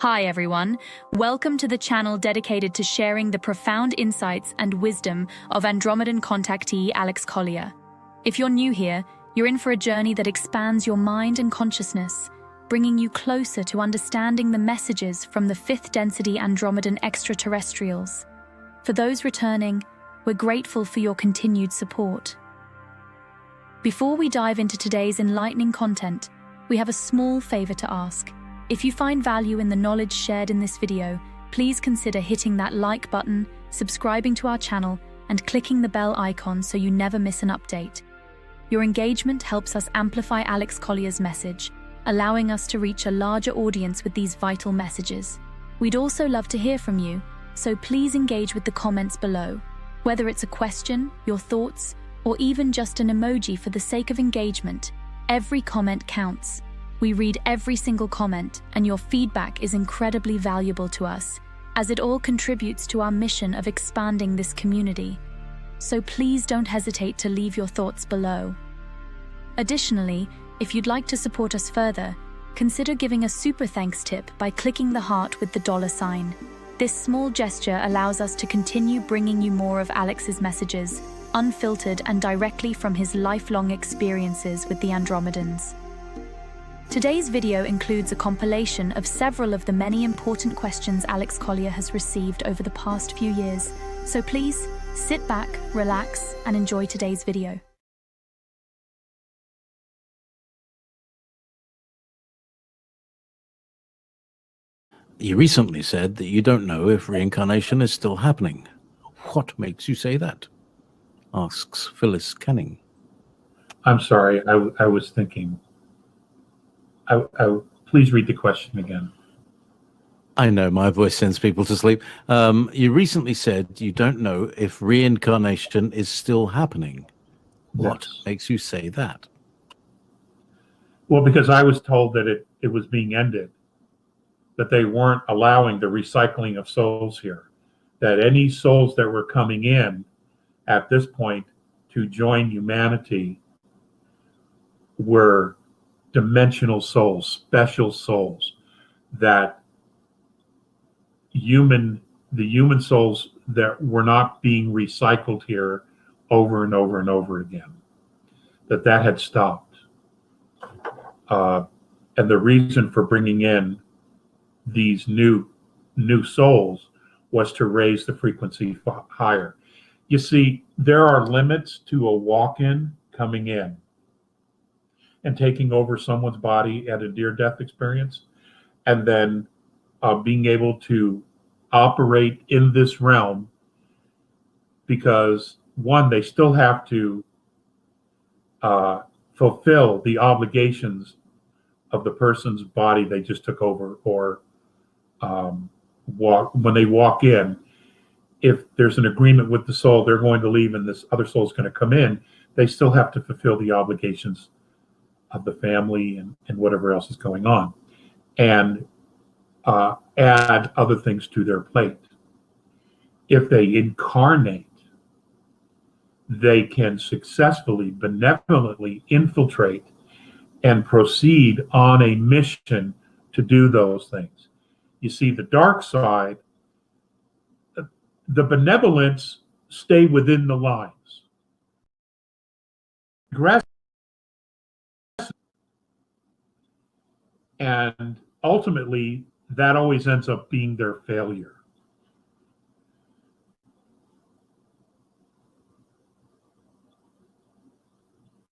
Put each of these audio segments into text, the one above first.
Hi everyone, welcome to the channel dedicated to sharing the profound insights and wisdom of Andromedan Contactee Alex Collier. If you're new here, you're in for a journey that expands your mind and consciousness, bringing you closer to understanding the messages from the fifth density Andromedan extraterrestrials. For those returning, we're grateful for your continued support. Before we dive into today's enlightening content, we have a small favor to ask. If you find value in the knowledge shared in this video, please consider hitting that like button, subscribing to our channel, and clicking the bell icon so you never miss an update. Your engagement helps us amplify Alex Collier's message, allowing us to reach a larger audience with these vital messages. We'd also love to hear from you, so please engage with the comments below. Whether it's a question, your thoughts, or even just an emoji for the sake of engagement, every comment counts. We read every single comment, and your feedback is incredibly valuable to us, as it all contributes to our mission of expanding this community. So please don't hesitate to leave your thoughts below. Additionally, if you'd like to support us further, consider giving a super thanks tip by clicking the heart with the $sign. This small gesture allows us to continue bringing you more of Alex's messages, unfiltered and directly from his lifelong experiences with the Andromedans. Today's video includes a compilation of several of the many important questions Alex Collier has received over the past few years, so please sit back, relax, and enjoy today's video. You recently said that you don't know if reincarnation is still happening. What makes you say that? Asks Phyllis Canning. I'm sorry, I was thinking. Please read the question again. I know my voice sends people to sleep. You recently said you don't know if reincarnation is still happening. What makes you say that? Well, because I was told that it was being ended, that they weren't allowing the recycling of souls here, that any souls that were coming in at this point to join humanity were dimensional souls, special souls, that the human souls that were not being recycled here over and over and over again, that had stopped. And the reason for bringing in these new souls was to raise the frequency higher. You see, there are limits to a walk-in coming in and taking over someone's body at a near-death experience, and then being able to operate in this realm, because one, they still have to fulfill the obligations of the person's body they just took over, or when they walk in, if there's an agreement with the soul, they're going to leave and this other soul is going to come in, they still have to fulfill the obligations of the family and whatever else is going on, and add other things to their plate. If they incarnate, they can successfully, benevolently infiltrate and proceed on a mission to do those things. You see, the dark side, the benevolence stay within the lines. And ultimately, that always ends up being their failure.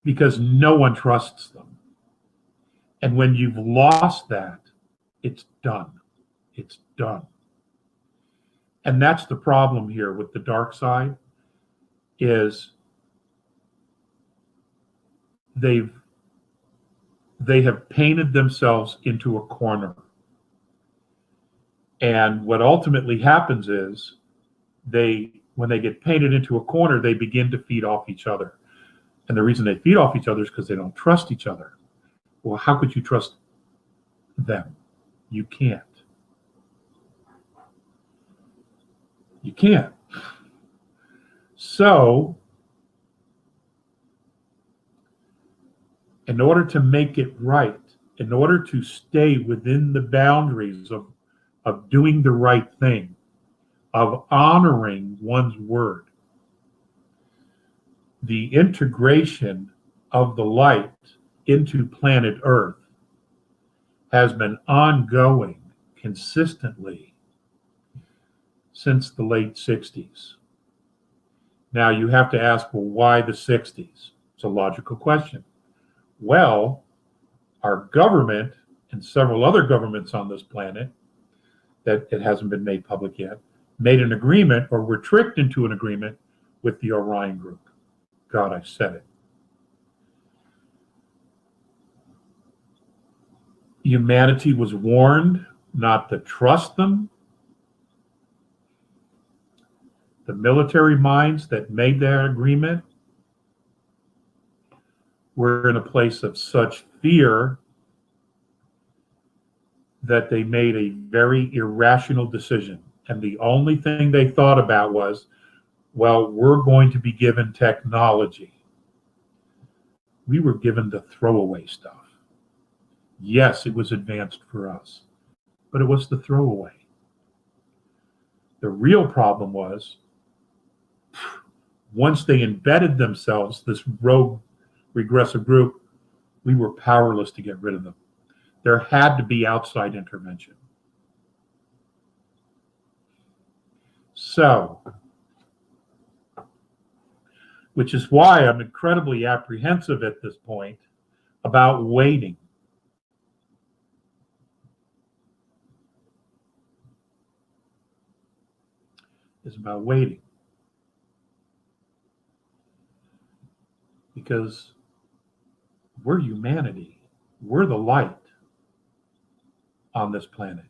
Because no one trusts them. And when you've lost that, it's done. It's done. And that's the problem here with the dark side, is they have painted themselves into a corner. And what ultimately happens is when they get painted into a corner, they begin to feed off each other. And the reason they feed off each other is because they don't trust each other. Well, how could you trust them? You can't. You can't. So, in order to make it right, in order to stay within the boundaries of of doing the right thing, of honoring one's word. The integration of the light into planet Earth has been ongoing consistently since the late 60s. Now you have to ask, well, why the 60s? It's a logical question. Well, our government and several other governments on this planet, that it hasn't been made public yet, made an agreement, or were tricked into an agreement with the Orion Group. God, I said it. Humanity was warned not to trust them. The military minds that made that agreement were in a place of such fear that they made a very irrational decision. And the only thing they thought about was, well, we're going to be given technology. We were given the throwaway stuff. Yes, it was advanced for us, but it was the throwaway. The real problem was, once they embedded themselves, this rogue regressive group, we were powerless to get rid of them. There had to be outside intervention. So, which is why I'm incredibly apprehensive at this point about waiting. It's about waiting. Because we're humanity. We're the light on this planet.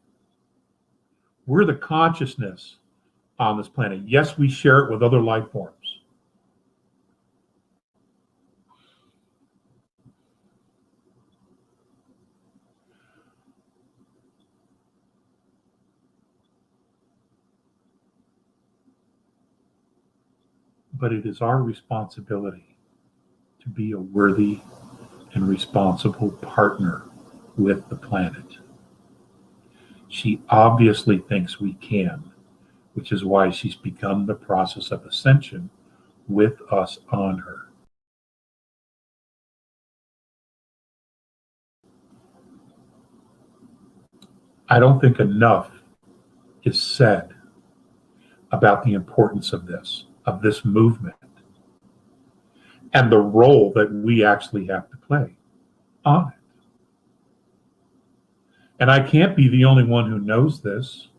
We're the consciousness on this planet. Yes, we share it with other life forms. But it is our responsibility to be a worthy and responsible partner with the planet. She obviously thinks we can, which is why she's begun the process of ascension with us on her. I don't think enough is said about the importance of this movement, and the role that we actually have to play on it. And I can't be the only one who knows this.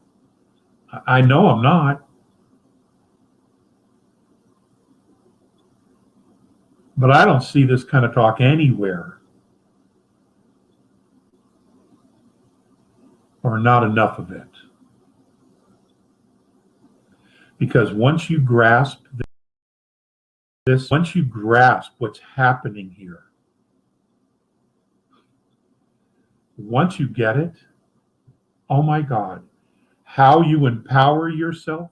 I know I'm not. But I don't see this kind of talk anywhere, or not enough of it. Because once you grasp this, once you grasp what's happening here, once you get it, oh my God, how you empower yourself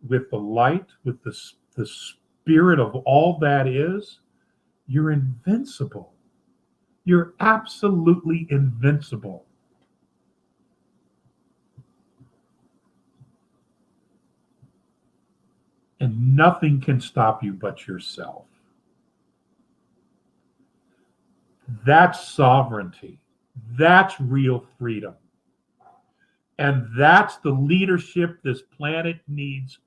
with the light, with the spirit of all that is, you're invincible. You're absolutely invincible. And nothing can stop you but yourself. That's sovereignty. That's real freedom. And that's the leadership this planet needs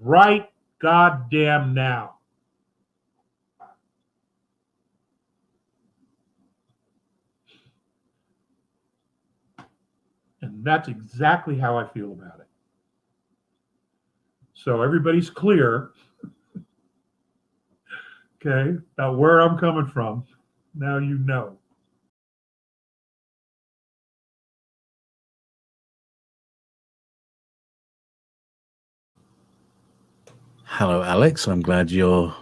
right goddamn now. And that's exactly how I feel about it. So everybody's clear, okay, about where I'm coming from. Now you know. Hello, Alex. I'm glad to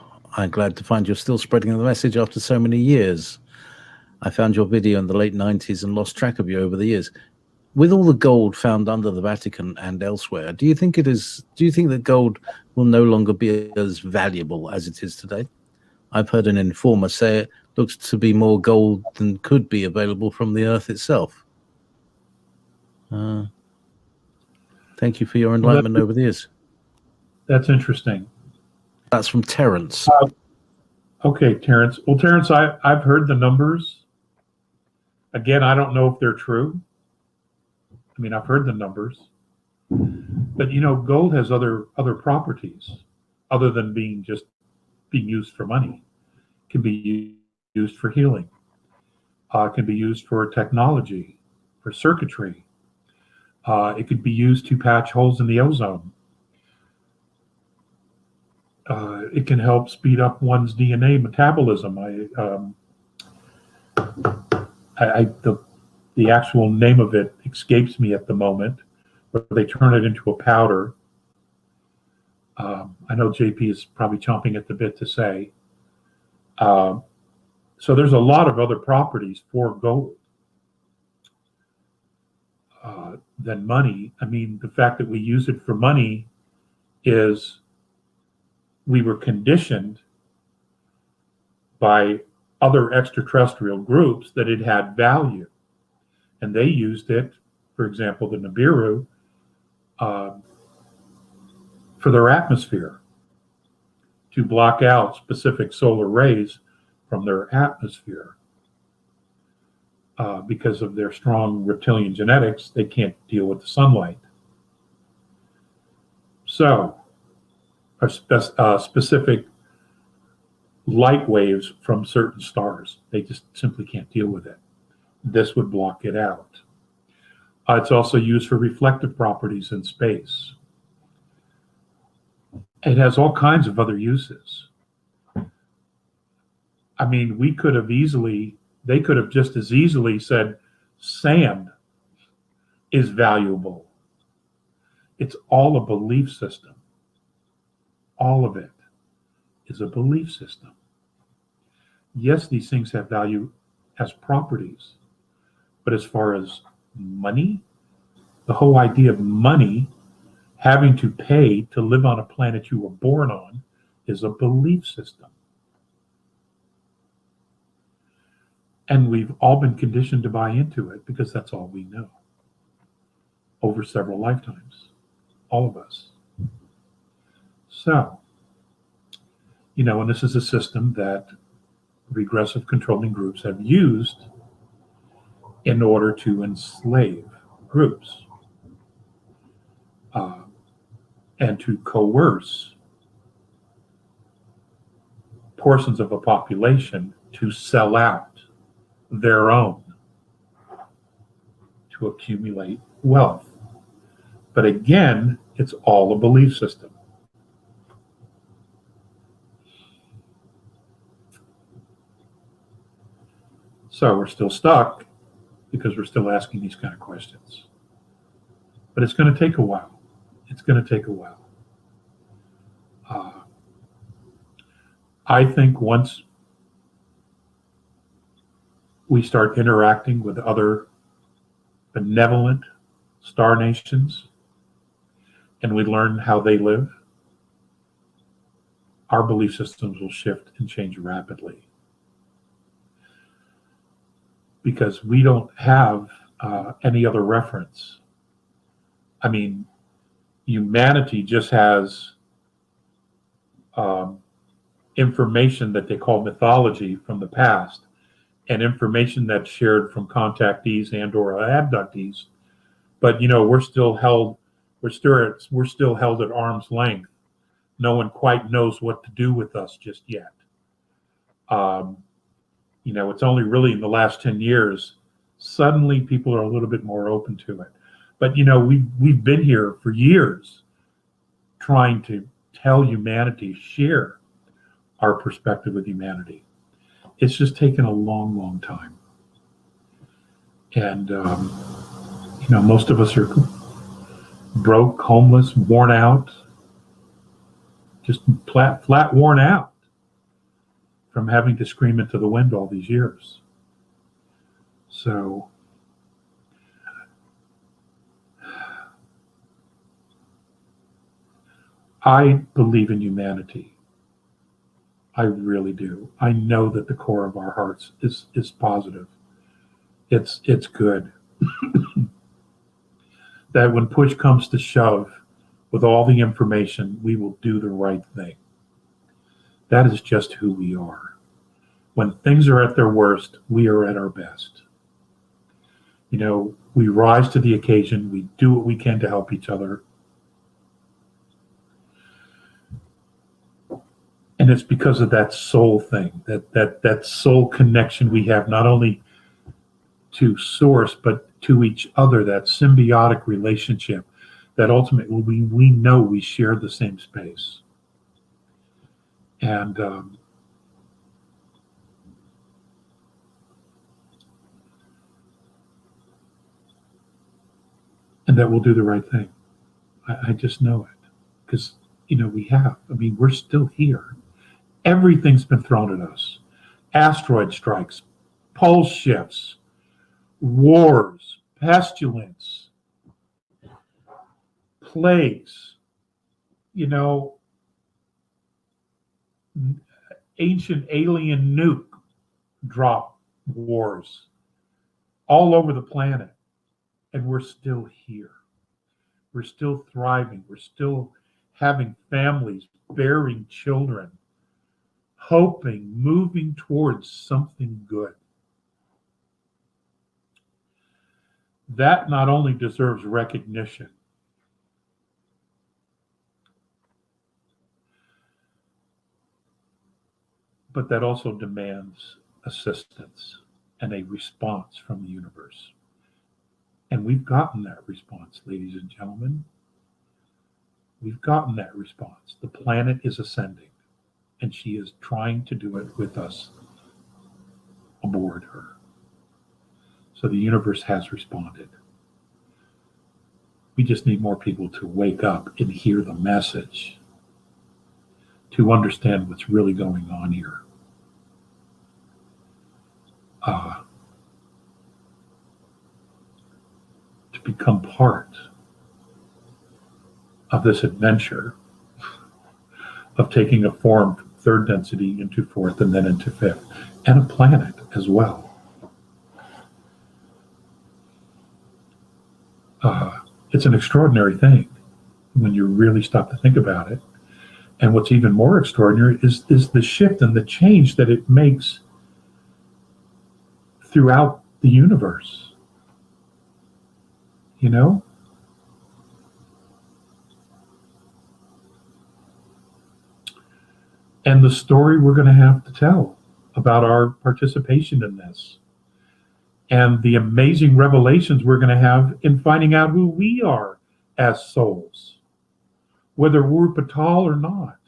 find you're still spreading the message after so many years. I found your video in the late 90s and lost track of you over the years. With all the gold found under the Vatican and elsewhere, do you think that gold will no longer be as valuable as it is today? I've heard an informer say it looks to be more gold than could be available from the earth itself. Thank you for your Well, enlightenment over the years. that's interesting. That's from Terence. Okay, Terrence. Well, Terrence, I've heard the numbers. Again, I don't know if they're true. I mean, I've heard the numbers, but gold has other properties other than being used for money. It can be used for healing. It can be used for technology, for circuitry. It could be used to patch holes in the ozone. It can help speed up one's DNA metabolism. The actual name of it escapes me at the moment, but they turn it into a powder. I know JP is probably chomping at the bit to say. So there's a lot of other properties for gold than money. I mean, the fact that we use it for money is we were conditioned by other extraterrestrial groups that it had value. And they used it, for example, the Nibiru, for their atmosphere, to block out specific solar rays from their atmosphere. Because of their strong reptilian genetics, they can't deal with the sunlight. So, specific light waves from certain stars, they just simply can't deal with it. This would block it out. It's also used for reflective properties in space. It has all kinds of other uses. I mean, they could have just as easily said sand is valuable. It's all a belief system. All of it is a belief system. Yes, these things have value as properties, but as far as money, the whole idea of money, having to pay to live on a planet you were born on, is a belief system. And we've all been conditioned to buy into it because that's all we know over several lifetimes, all of us. So, and this is a system that regressive controlling groups have used in order to enslave groups and to coerce portions of a population to sell out their own to accumulate wealth. But again, it's all a belief system. So we're still stuck because we're still asking these kind of questions. But it's going to take a while. It's going to take a while. I think once we start interacting with other benevolent star nations and we learn how they live, our belief systems will shift and change rapidly. Because we don't have any other reference. I mean, humanity just has information that they call mythology from the past, and information that's shared from contactees and/or abductees. But we're still held at arm's length. No one quite knows what to do with us just yet. It's only really in the last 10 years, suddenly people are a little bit more open to it. But, we've been here for years trying to tell humanity, share our perspective of humanity. It's just taken a long, long time. And, most of us are broke, homeless, worn out, just flat worn out from having to scream into the wind all these years. So I believe in humanity. I really do. I know that the core of our hearts is positive. It's good. that when push comes to shove, with all the information, we will do the right thing. That is just who we are. When things are at their worst, we are at our best. You know, we rise to the occasion. We do what we can to help each other. And it's because of that soul thing, that soul connection we have, not only to source, but to each other, that symbiotic relationship that ultimately we know we share the same space. And that we'll do the right thing. I just know it. Because, you know, we have. I mean, we're still here. Everything's been thrown at us. Asteroid strikes, pole shifts, wars, pestilence, plagues, you know, ancient alien nuke drop wars all over the planet. And we're still here. We're still thriving. We're still having families, bearing children, hoping, moving towards something good. That not only deserves recognition, but that also demands assistance and a response from the universe. And we've gotten that response, ladies and gentlemen. We've gotten that response. The planet is ascending, and she is trying to do it with us aboard her. So the universe has responded. We just need more people to wake up and hear the message, to understand what's really going on here. To become part of this adventure of taking a form from third density into fourth and then into fifth, and a planet as well. It's an extraordinary thing when you really stop to think about it. And what's even more extraordinary is the shift and the change that it makes throughout the universe. You know? And the story we're going to have to tell about our participation in this. And the amazing revelations we're going to have in finding out who we are as souls, whether we're Patal or not.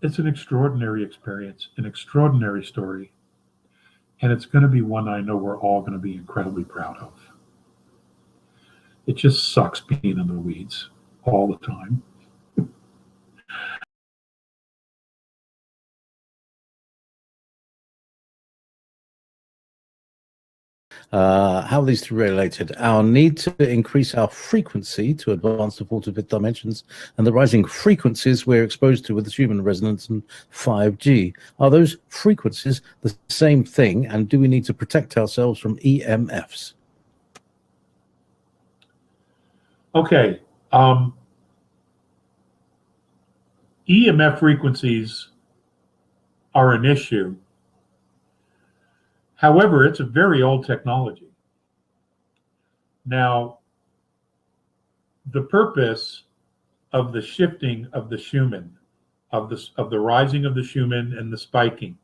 It's an extraordinary experience, an extraordinary story. And it's going to be one I know we're all going to be incredibly proud of. It just sucks being in the weeds all the time. How are these two related? Our need to increase our frequency to advance to 4th to 5th dimensions and the rising frequencies we're exposed to with human resonance and 5G. Are those frequencies the same thing, and do we need to protect ourselves from EMFs? Okay. EMF frequencies are an issue. However, it's a very old technology. Now, the purpose of the shifting of the Schumann, of the rising of the Schumann and the spiking,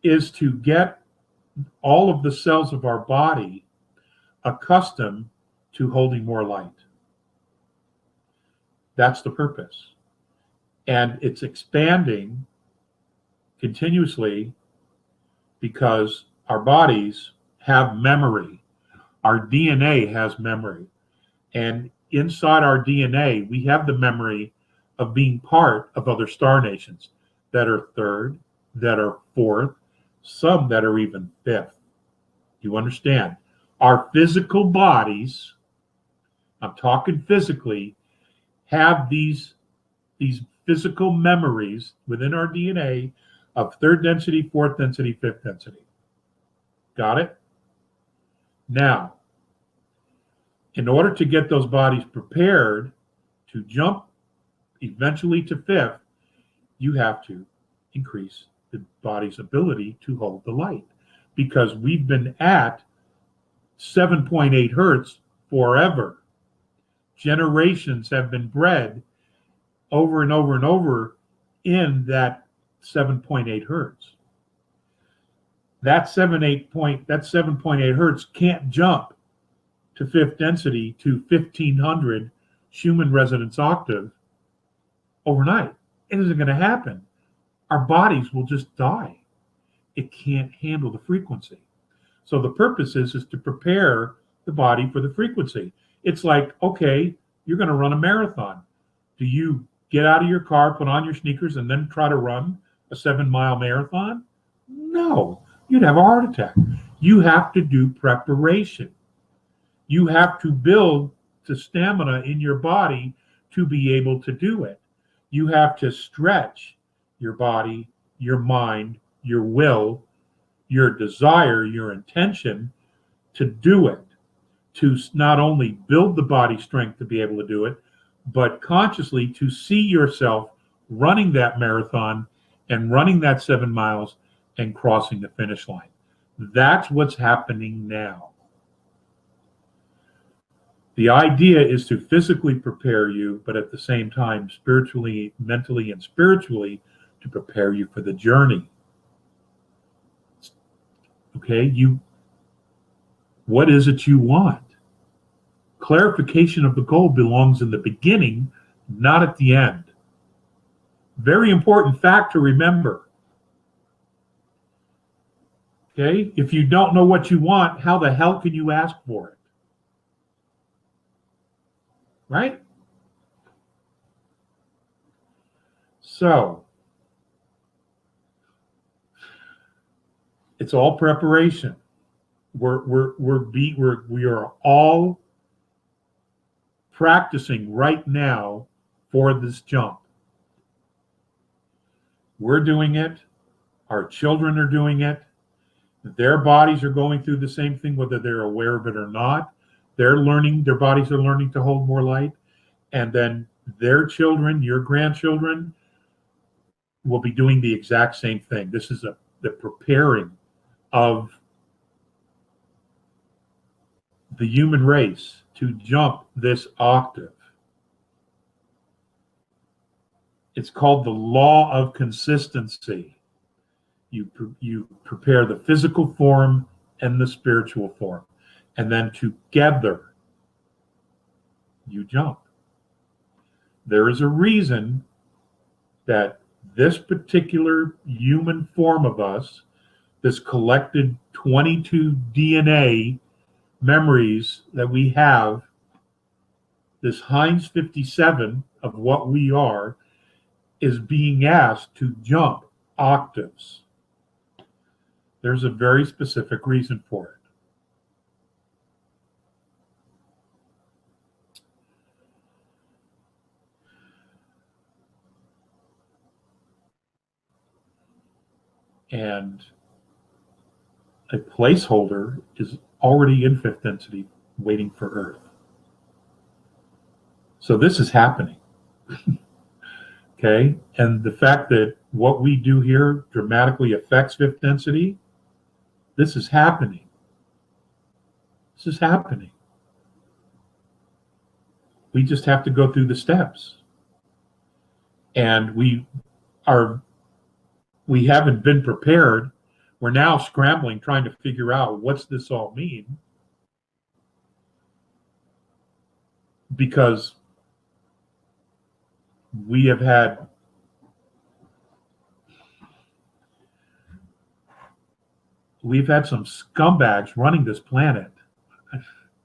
is to get all of the cells of our body accustomed to holding more light. That's the purpose. And it's expanding continuously because our bodies have memory. Our DNA has memory. And inside our DNA, we have the memory of being part of other star nations that are third, that are fourth, some that are even fifth. Do you understand? Our physical bodies, I'm talking physically, have these physical memories within our DNA of third density, fourth density, fifth density. Got it? Now, In order to get those bodies prepared to jump eventually to fifth, you have to increase the body's ability to hold the light, because we've been at 7.8 hertz forever. Generations have been bred over and over and over in that 7.8 hertz. That 7.8 hertz can't jump to fifth density to 1500 Schumann resonance octave overnight. It isn't going to happen. Our bodies will just die. It can't handle the frequency. So the purpose is to prepare the body for the frequency. It's like, okay, you're going to run a marathon. Do you get out of your car, put on your sneakers, and then try to run a 7-mile marathon? No, you'd have a heart attack. You have to do preparation. You have to build the stamina in your body to be able to do it. You have to stretch your body, your mind, your will, your desire, your intention to do it, to not only build the body strength to be able to do it, but consciously to see yourself running that marathon and running that 7 miles and crossing the finish line. That's what's happening now. The idea is to physically prepare you, but at the same time, spiritually, mentally, and spiritually, to prepare you for the journey. Okay, what is it you want? Clarification of the goal belongs in the beginning, not at the end. Very important fact to remember. Okay, if you don't know what you want, how the hell can you ask for it? Right? So, it's all preparation. We are all practicing right now for this jump. We're doing it. Our children are doing it. Their bodies are going through the same thing, whether they're aware of it or not. Their bodies are learning to hold more light. And then their children, your grandchildren, will be doing the exact same thing. This is the preparing of the human race to jump this octave. It's called the law of consistency. You prepare the physical form and the spiritual form, and then together you jump. There is a reason that this particular human form of us, this collected 22 DNA memories that we have, this Heinz 57 of what we are, is being asked to jump octaves. There's a very specific reason for it. And a placeholder is already in fifth density waiting for Earth. So this is happening. Okay, and the fact that what we do here dramatically affects fifth density, this is happening. This is happening. We just have to go through the steps. And we haven't been prepared. We're now scrambling, trying to figure out what's this all mean. Because we've had some scumbags running this planet.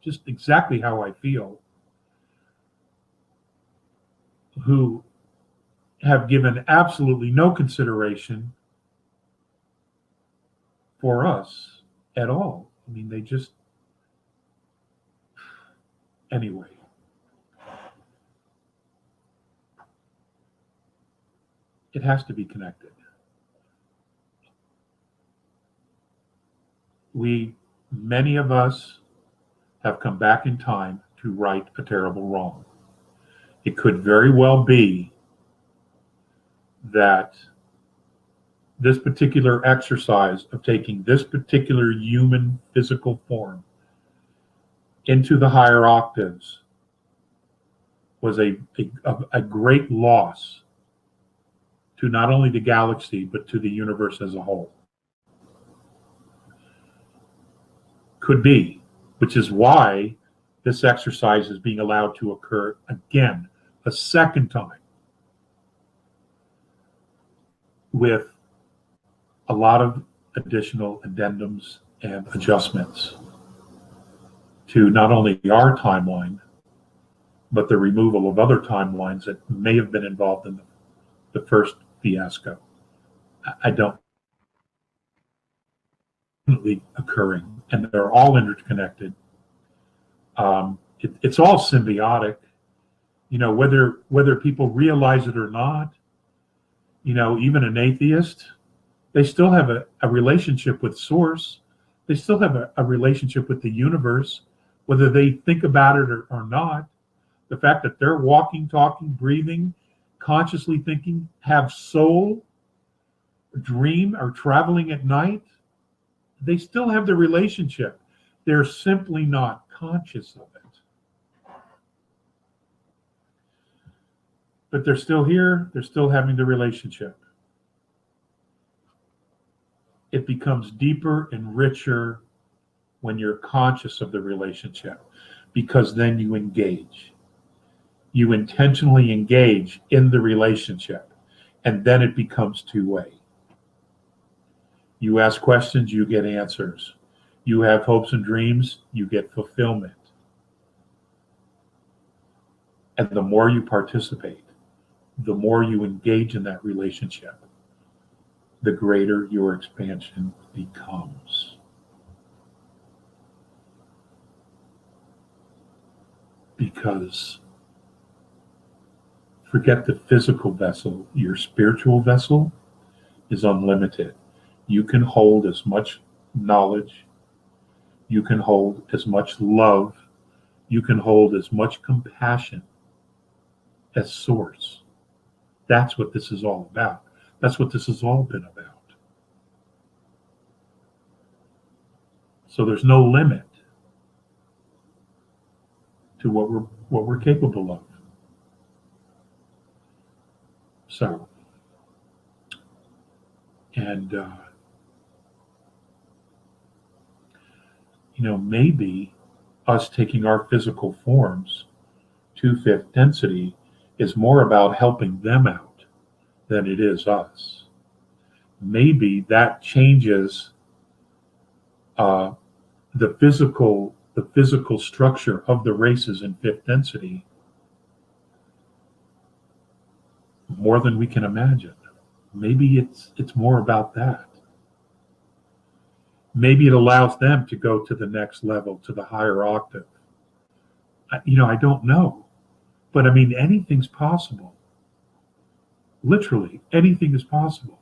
Just exactly how I feel. Who have given absolutely no consideration for us at all. I mean, they just, anyway. It has to be connected. Many of us have come back in time to to right a terrible wrong. It could very well be that this particular exercise of taking this particular human physical form into the higher octaves was a great loss to not only the galaxy, but to the universe as a whole. Could be, which is why this exercise is being allowed to occur again, a second time, with a lot of additional addendums and adjustments to not only our timeline, but the removal of other timelines that may have been involved in the first fiasco. I don't occurring, and they're all interconnected. It's all symbiotic, whether people realize it or not. Even an atheist, they still have a relationship with source. They still have a relationship with the universe, whether they think about it or not. The fact that they're walking, talking, breathing, consciously thinking, have soul, dream, or traveling at night, they still have the relationship. They're simply not conscious of it. But they're still here. They're still having the relationship. It becomes deeper and richer when you're conscious of the relationship, because then you engage. You intentionally engage in the relationship, and then it becomes two-way. You ask questions, you get answers. You have hopes and dreams, you get fulfillment. And the more you participate, the more you engage in that relationship, the greater your expansion becomes. Because forget the physical vessel, your spiritual vessel is unlimited. You can hold as much knowledge, you can hold as much love, you can hold as much compassion as source. That's what this is all about. That's what this has all been about. So there's no limit to what we're capable of. So, and maybe us taking our physical forms to fifth density is more about helping them out than it is us. Maybe that changes the physical structure of the races in fifth density more than we can imagine. Maybe it's more about that. Maybe it allows them to go to the next level, to the higher octave. I don't know. But anything's possible. Literally, anything is possible.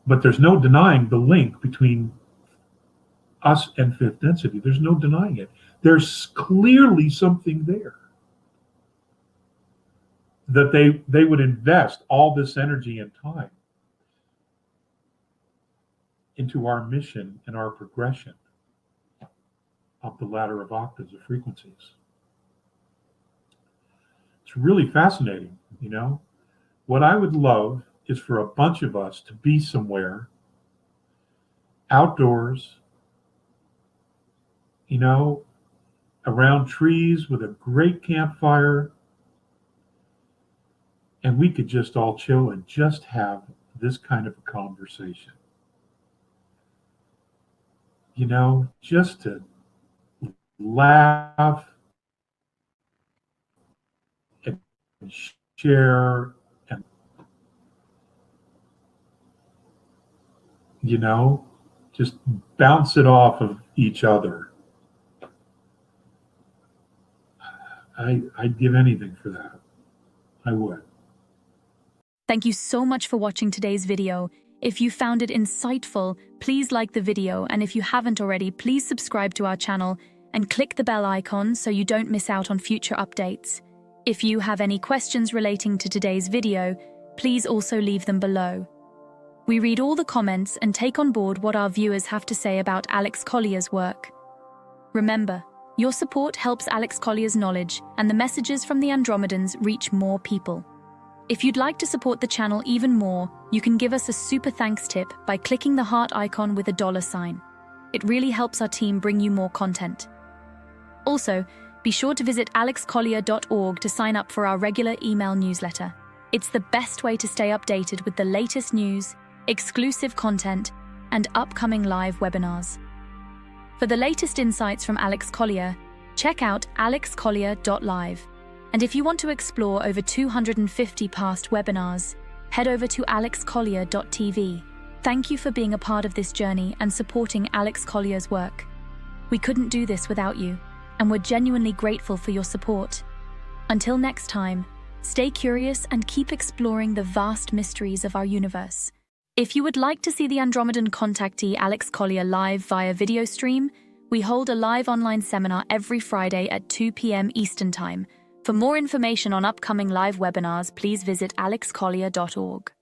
But there's no denying the link between us and fifth density. There's no denying it. There's clearly something there. That they would invest all this energy and time into our mission and our progression up the ladder of octaves of frequencies. It's really fascinating, What I would love is for a bunch of us to be somewhere outdoors, around trees with a great campfire, and we could just all chill and just have this kind of a conversation. Just to laugh and share and, just bounce it off of each other. I'd give anything for that. I would. Thank you so much for watching today's video. If you found it insightful, please like the video, and if you haven't already, please subscribe to our channel and click the bell icon so you don't miss out on future updates. If you have any questions relating to today's video, please also leave them below. We read all the comments and take on board what our viewers have to say about Alex Collier's work. Remember, your support helps Alex Collier's knowledge and the messages from the Andromedans reach more people. If you'd like to support the channel even more, you can give us a super thanks tip by clicking the heart icon with a $sign. It really helps our team bring you more content. Also, be sure to visit alexcollier.org to sign up for our regular email newsletter. It's the best way to stay updated with the latest news, exclusive content, and upcoming live webinars. For the latest insights from Alex Collier, check out alexcollier.live. And if you want to explore over 250 past webinars, head over to alexcollier.tv. Thank you for being a part of this journey and supporting Alex Collier's work. We couldn't do this without you, and we're genuinely grateful for your support. Until next time, stay curious and keep exploring the vast mysteries of our universe. If you would like to see the Andromedan Contactee Alex Collier live via video stream, we hold a live online seminar every Friday at 2 p.m. Eastern Time. For more information on upcoming live webinars, please visit alexcollier.org.